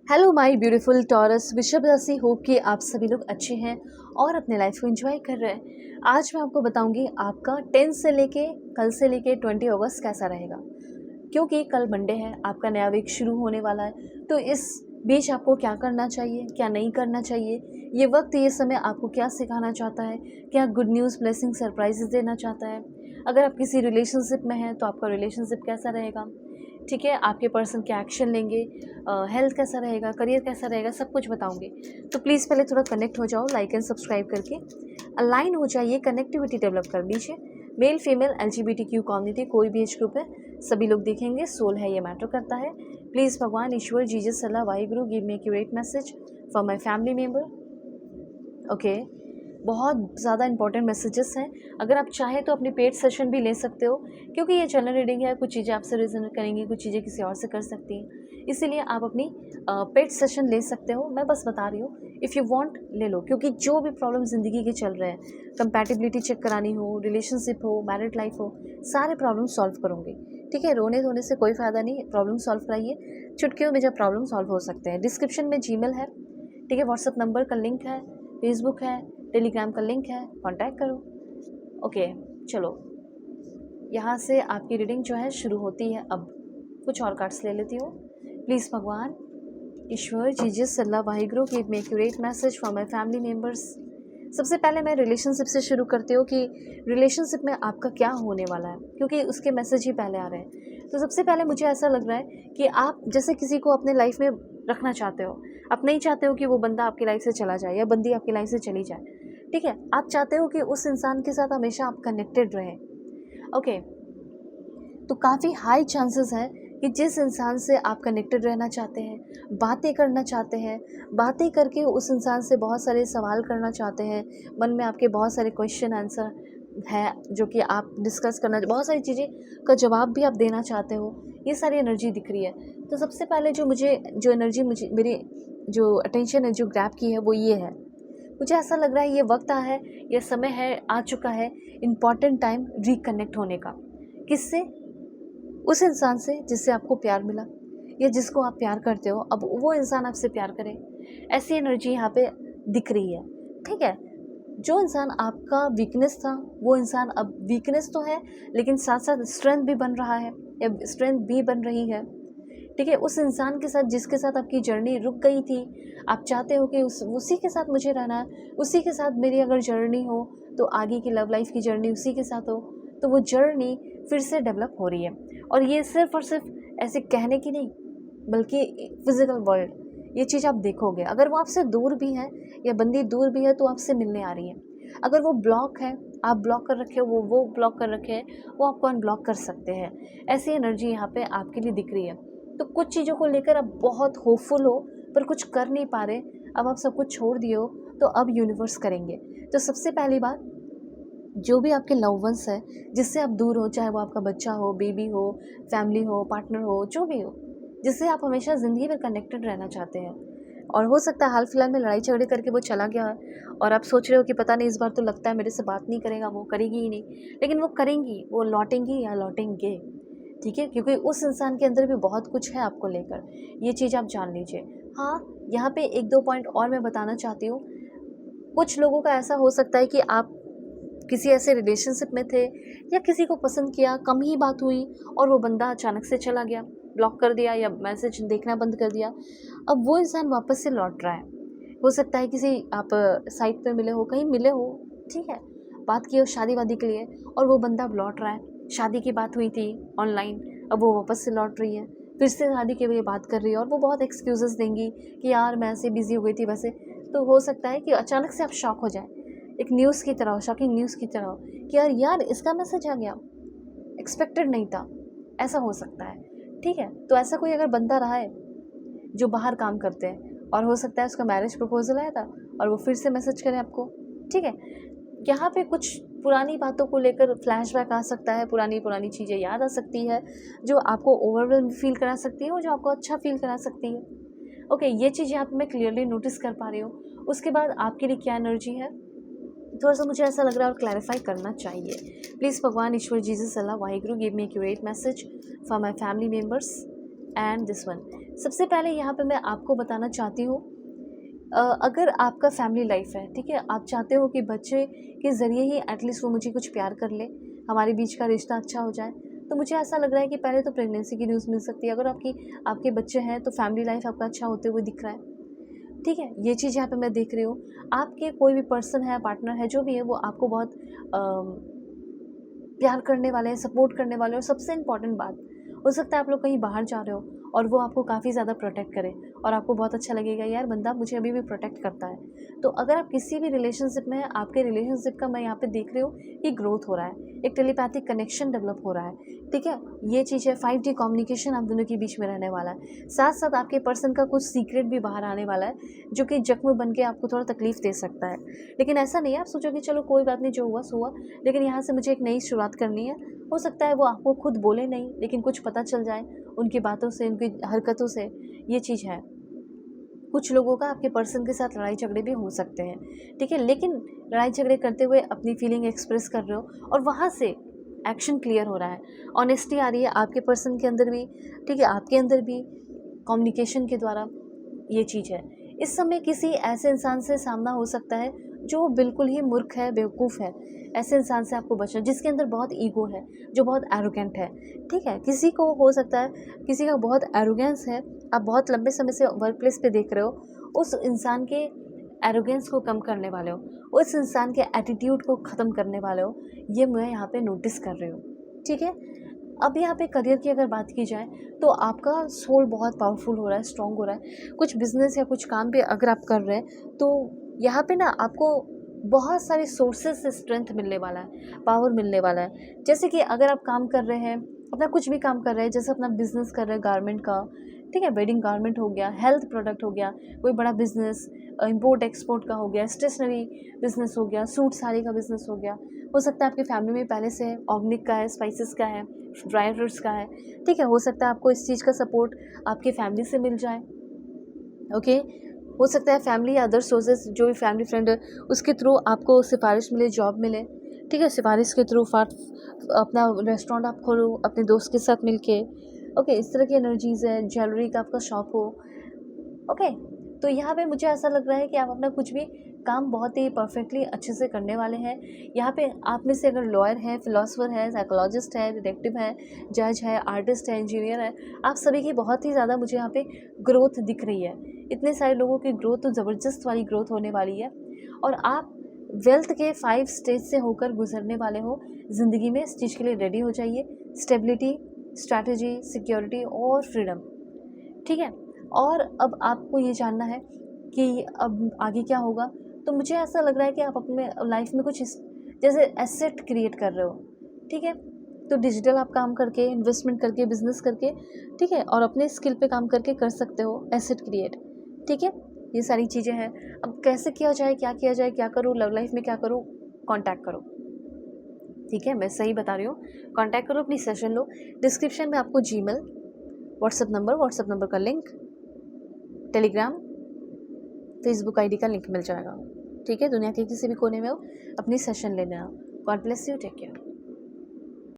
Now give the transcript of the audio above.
Hello my beautiful taurus वृषभ राशि, hope कि आप सभी लोग अच्छे हैं और अपने लाइफ को एंजॉय कर रहे हैं। आज मैं आपको बताऊंगी आपका 10 से लेके कल से लेके 20 अगस्त कैसा रहेगा, क्योंकि कल मंडे है, आपका नया वीक शुरू होने वाला है। तो इस बीच आपको क्या करना चाहिए, क्या नहीं करना चाहिए, ये वक्त, ये समय आपको क्या सिखाना चाहता है, क्या गुड न्यूज़, ब्लेसिंग, सरप्राइजेस देना चाहता है। अगर आप किसी रिलेशनशिप में हैं तो आपका रिलेशनशिप कैसा रहेगा, ठीक है, आपके पर्सन क्या एक्शन लेंगे, हेल्थ कैसा रहेगा, करियर कैसा रहेगा, सब कुछ बताऊंगी। तो प्लीज़ पहले थोड़ा कनेक्ट हो जाओ, लाइक एंड सब्सक्राइब करके अलाइन हो जाइए, कनेक्टिविटी डेवलप कर लीजिए। मेल फीमेल LGBTQ कम्युनिटी, कोई भी एज ग्रुप है, सभी लोग देखेंगे। सोल है, ये मैटर करता है। प्लीज़ भगवान, ईश्वर, Jesus, Allah, Waheguru, give me accurate message for my family member. Okay, बहुत ज़्यादा इंपॉर्टेंट मैसेजेस हैं। अगर आप चाहें तो अपनी पेड सेशन भी ले सकते हो, क्योंकि ये जनरल रीडिंग है। कुछ चीज़ें आपसे रेजोनेट करेंगी, कुछ चीज़ें किसी और से कर सकती हैं, इसीलिए आप अपनी पेड सेशन ले सकते हो। मैं बस बता रही हूँ, इफ़ यू वांट ले लो, क्योंकि जो भी प्रॉब्लम ज़िंदगी के चल रहे हैं, कंपैटिबिलिटी चेक करानी हो, रिलेशनशिप हो, मैरिड लाइफ हो, सारे प्रॉब्लम सॉल्व करूँगी। ठीक है, रोने धोने से कोई फ़ायदा नहीं, प्रॉब्लम सॉल्व कराइए। चुटकियों में जब प्रॉब्लम सॉल्व हो सकते हैं। डिस्क्रिप्शन में जीमेल है, ठीक है, व्हाट्सअप नंबर का लिंक है, फेसबुक है, टेलीग्राम का लिंक है, कांटेक्ट करो। ओके, चलो, यहाँ से आपकी रीडिंग जो है शुरू होती है। अब कुछ और कार्ड्स ले लेती हूँ। प्लीज़ भगवान, ईश्वर, Jesus, Allah, Waheguru, give me accurate message for my family members. सबसे पहले मैं रिलेशनशिप से शुरू करती हूँ कि रिलेशनशिप में आपका क्या होने वाला है, क्योंकि उसके मैसेज ही पहले आ रहे हैं। तो सबसे पहले मुझे ऐसा लग रहा है कि आप जैसे किसी को अपने लाइफ में रखना चाहते हो। आप नहीं चाहते हो कि वो बंदा आपकी लाइफ से चला जाए या बंदी आपकी लाइफ से चली जाए, ठीक है। आप चाहते हो कि उस इंसान के साथ हमेशा आप कनेक्टेड रहें। ओके, तो काफ़ी हाई चांसेस है कि जिस इंसान से आप कनेक्टेड रहना चाहते हैं, बातें करना चाहते हैं, बातें करके उस इंसान से बहुत सारे सवाल करना चाहते हैं, मन में आपके बहुत सारे क्वेश्चन आंसर है जो कि आप डिस्कस करना, बहुत सारी चीज़ें का जवाब भी आप देना चाहते हो, ये सारी एनर्जी दिख रही है। तो सबसे पहले जो एनर्जी मुझे मेरी जो अटेंशन है, जो ग्रैब की है, वो ये है। मुझे ऐसा लग रहा है ये वक्त है, ये समय है, आ चुका है, इम्पॉर्टेंट टाइम रिकनेक्ट होने का। किससे? उस इंसान से जिससे आपको प्यार मिला या जिसको आप प्यार करते हो, अब वो इंसान आपसे प्यार करे, ऐसी एनर्जी यहाँ पे दिख रही है। ठीक है, जो इंसान आपका वीकनेस था, वो इंसान अब वीकनेस तो है, लेकिन साथ साथ स्ट्रेंथ भी बन रहा है या स्ट्रेंथ भी बन रही है। ठीक है, उस इंसान के साथ जिसके साथ आपकी जर्नी रुक गई थी, आप चाहते हो कि उसी के साथ मुझे रहना है, उसी के साथ मेरी अगर जर्नी हो तो आगे की लव लाइफ की जर्नी उसी के साथ हो, तो वो जर्नी फिर से डेवलप हो रही है। और ये सिर्फ और सिर्फ ऐसे कहने की नहीं, बल्कि फिजिकल वर्ल्ड, ये चीज़ आप देखोगे। अगर वो आपसे दूर भी है या बंदी दूर भी है तो आपसे मिलने आ रही है। अगर वो ब्लॉक है, आप ब्लॉक कर रखे हो, वो ब्लॉक कर रखे हैं, वो आपको अनब्लॉक कर सकते हैं। ऐसी एनर्जी यहाँ पे आपके लिए दिख रही है। तो कुछ चीज़ों को लेकर आप बहुत होपफुल हो, पर कुछ कर नहीं पा रहे, अब आप सब कुछ छोड़ दिए हो, तो अब यूनिवर्स करेंगे। तो सबसे पहली बात, जो भी आपके लव वंस है, जिससे आप दूर हो, चाहे वो आपका बच्चा हो, बेबी हो, फैमिली हो, पार्टनर हो, जो भी हो, जिससे आप हमेशा ज़िंदगी में कनेक्टेड रहना चाहते हैं, और हो सकता है हाल फिलहाल में लड़ाई झगड़े करके वो चला गया है और आप सोच रहे हो कि पता नहीं, इस बार तो लगता है मेरे से बात नहीं करेगा, वो करेगी ही नहीं, लेकिन वो करेंगी, वो लौटेंगी या लौटेंगे। ठीक है, क्योंकि उस इंसान के अंदर भी बहुत कुछ है आपको लेकर, ये चीज़ आप जान लीजिए। हाँ, यहाँ पे एक दो पॉइंट और मैं बताना चाहती हूँ। कुछ लोगों का ऐसा हो सकता है कि आप किसी ऐसे रिलेशनशिप में थे या किसी को पसंद किया, कम ही बात हुई और वो बंदा अचानक से चला गया, ब्लॉक कर दिया या मैसेज देखना बंद कर दिया। अब वो इंसान वापस से लौट रहा है। हो सकता है किसी आप साइट पे मिले हो, कहीं मिले हो, ठीक है, बात की हो शादी वादी के लिए, और वो बंदा अब लौट रहा है। शादी की बात हुई थी ऑनलाइन, अब वो वापस से लौट रही है, फिर से शादी के लिए बात कर रही है, और वो बहुत एक्सक्यूजेस देंगी कि यार मैं ऐसे बिजी हो गई थी वैसे। तो हो सकता है कि अचानक से आप शॉक हो जाए, एक न्यूज़ की तरह, शॉकिंग न्यूज़ की तरह, कि यार इसका मैसेज आ गया, एक्सपेक्टेड नहीं था, ऐसा हो सकता है। ठीक है, तो ऐसा कोई अगर बंदा रहा है जो बाहर काम करते हैं, और हो सकता है उसका मैरिज प्रपोजल आया था और वो फिर से मैसेज करे आपको, ठीक है, यहाँ पे कुछ पुरानी बातों को लेकर फ्लैशबैक आ सकता है, पुरानी पुरानी चीज़ें याद आ सकती है, जो आपको ओवरवेल्म फील करा सकती है और जो आपको अच्छा फील करा सकती है। ओके, ये चीज़ यहाँ पे मैं क्लियरली नोटिस कर पा रही हूँ। उसके बाद आपके लिए क्या एनर्जी है, थोड़ा सा मुझे ऐसा लग रहा है और क्लैरिफाई करना चाहिए। प्लीज़ भगवान, ईश्वर, Jesus, Allah, Waheguru, give me accurate message for my family members and this one. सबसे पहले यहाँ पे मैं आपको बताना चाहती हूँ, अगर आपका फैमिली लाइफ है, ठीक है, आप चाहते हो कि बच्चे के ज़रिए ही एटलीस्ट वो मुझे कुछ प्यार कर ले, हमारे बीच का रिश्ता अच्छा हो जाए, तो मुझे ऐसा लग रहा है कि पहले तो प्रेगनेंसी की न्यूज़ मिल सकती है। अगर आपके बच्चे हैं तो फैमिली लाइफ आपका अच्छा होते हुए दिख रहा है, ठीक है, ये चीज़ यहाँ पे मैं देख रही हूँ। आपके कोई भी पर्सन है, पार्टनर है, जो भी है, वो आपको बहुत प्यार करने वाले हैं, सपोर्ट करने वाले हैं। और सबसे इम्पॉर्टेंट बात, हो सकता है आप लोग कहीं बाहर जा रहे हो और वो आपको काफ़ी ज़्यादा प्रोटेक्ट करे और आपको बहुत अच्छा लगेगा, यार बंदा मुझे अभी भी प्रोटेक्ट करता है। तो अगर आप किसी भी रिलेशनशिप में हैं, आपके रिलेशनशिप का मैं यहाँ पे देख रही हूँ कि ग्रोथ हो रहा है, एक टेलीपैथिक कनेक्शन डेवलप हो रहा है, ठीक है, ये चीज़ है। 5D कम्युनिकेशन आप दोनों के बीच में रहने वाला है। साथ साथ आपके पर्सन का कुछ सीक्रेट भी बाहर आने वाला है, जो कि जख्म बन के आपको थोड़ा तकलीफ दे सकता है। लेकिन ऐसा नहीं है आप सोचो कि चलो कोई बात नहीं, जो हुआ सो हुआ, लेकिन यहाँ से मुझे एक नई शुरुआत करनी है। हो सकता है वो आपको खुद बोले नहीं, लेकिन कुछ पता चल जाए उनकी बातों से, उनकी हरकतों से, ये चीज़ है। कुछ लोगों का आपके पर्सन के साथ लड़ाई झगड़े भी हो सकते हैं, ठीक है, लेकिन लड़ाई झगड़े करते हुए अपनी फीलिंग एक्सप्रेस कर रहे हो और वहाँ से एक्शन क्लियर हो रहा है, ऑनेस्टी आ रही है आपके पर्सन के अंदर भी, ठीक है, आपके अंदर भी, कम्युनिकेशन के द्वारा, ये चीज़ है। इस समय किसी ऐसे इंसान से सामना हो सकता है जो बिल्कुल ही मूर्ख है, बेवकूफ़ है। ऐसे इंसान से आपको बचना, जिसके अंदर बहुत ईगो है, जो बहुत एरोगेंट है, ठीक है। किसी को हो सकता है किसी का बहुत एरोगेंस है, आप बहुत लंबे समय से वर्क प्लेस पे देख रहे हो, उस इंसान के एरोगेंस को कम करने वाले हो, उस इंसान के एटीट्यूड को ख़त्म करने वाले हो, ये मैं यहाँ पे नोटिस कर रही हूँ, ठीक है। अब यहाँ पे करियर की अगर बात की जाए तो आपका सोल बहुत पावरफुल हो रहा है, स्ट्रॉन्ग हो रहा है। कुछ बिजनेस या कुछ काम भी अगर आप कर रहे हैं तो यहाँ पे ना आपको बहुत सारे सोर्सेज से स्ट्रेंथ मिलने वाला है, पावर मिलने वाला है। जैसे कि अगर आप काम कर रहे हैं, अपना कुछ भी काम कर रहे हैं, जैसे अपना बिजनेस कर रहे हैं गारमेंट का, ठीक है, वेडिंग गारमेंट हो गया, हेल्थ प्रोडक्ट हो गया, कोई बड़ा बिजनेस इंपोर्ट एक्सपोर्ट का हो गया, स्टेशनरी बिजनेस हो गया, सूट साड़ी का बिजनेस हो गया। हो सकता है आपकी फैमिली में पहले से ऑर्गेनिक का है, स्पाइसेस का है, ड्राई फ्रूट्स का है, ठीक है, हो सकता है आपको इस चीज़ का सपोर्ट आपकी फैमिली से मिल जाए, ओके। हो सकता है फैमिली या अदर सोर्सेज, जो भी फैमिली फ्रेंड है उसके थ्रू आपको सिफारिश मिले, जॉब मिले, ठीक है, सिफारिश के थ्रू अपना रेस्टोरेंट आप खोलो अपने दोस्त के साथ मिलके, ओके, इस तरह की एनर्जीज है। ज्वेलरी का आपका शॉप हो, ओके। तो यहाँ पे मुझे ऐसा लग रहा है कि आप अपना कुछ भी काम बहुत ही परफेक्टली अच्छे से करने वाले हैं। यहाँ पे आप में से अगर लॉयर है, फिलोसोफर है, साइकोलॉजिस्ट है, डिटेक्टिव है, जज है, आर्टिस्ट है, इंजीनियर है, आप सभी की बहुत ही ज़्यादा मुझे यहाँ पे ग्रोथ दिख रही है। इतने सारे लोगों की ग्रोथ तो ज़बरदस्त वाली ग्रोथ होने वाली है और आप वेल्थ के 5 स्टेज से होकर गुजरने वाले हो ज़िंदगी में। इस चीज़ के लिए रेडी हो जाइए। स्टेबिलिटी, स्ट्रैटेजी, सिक्योरिटी और फ्रीडम, ठीक है। और अब आपको ये जानना है कि अब आगे क्या होगा, तो मुझे ऐसा लग रहा है कि आप अपने लाइफ में कुछ जैसे एसेट क्रिएट कर रहे हो, ठीक है। तो डिजिटल आप काम करके, इन्वेस्टमेंट करके, बिजनेस करके, ठीक है, और अपने स्किल पे काम करके कर सकते हो एसेट क्रिएट, ठीक है। ये सारी चीज़ें हैं। अब कैसे किया जाए, क्या किया जाए, क्या करूँ, लव लाइफ में क्या करूँ, कॉन्टैक्ट करो, ठीक है, मैं सही बता रही हूँ। कॉन्टैक्ट करो, अपनी सेशन लो। डिस्क्रिप्शन में आपको जीमेल, व्हाट्सएप नंबर का लिंक, टेलीग्राम, फेसबुक आईडी का लिंक मिल जाएगा, ठीक है। दुनिया के किसी भी कोने में हो, अपनी सेशन लेना। God bless you, take care.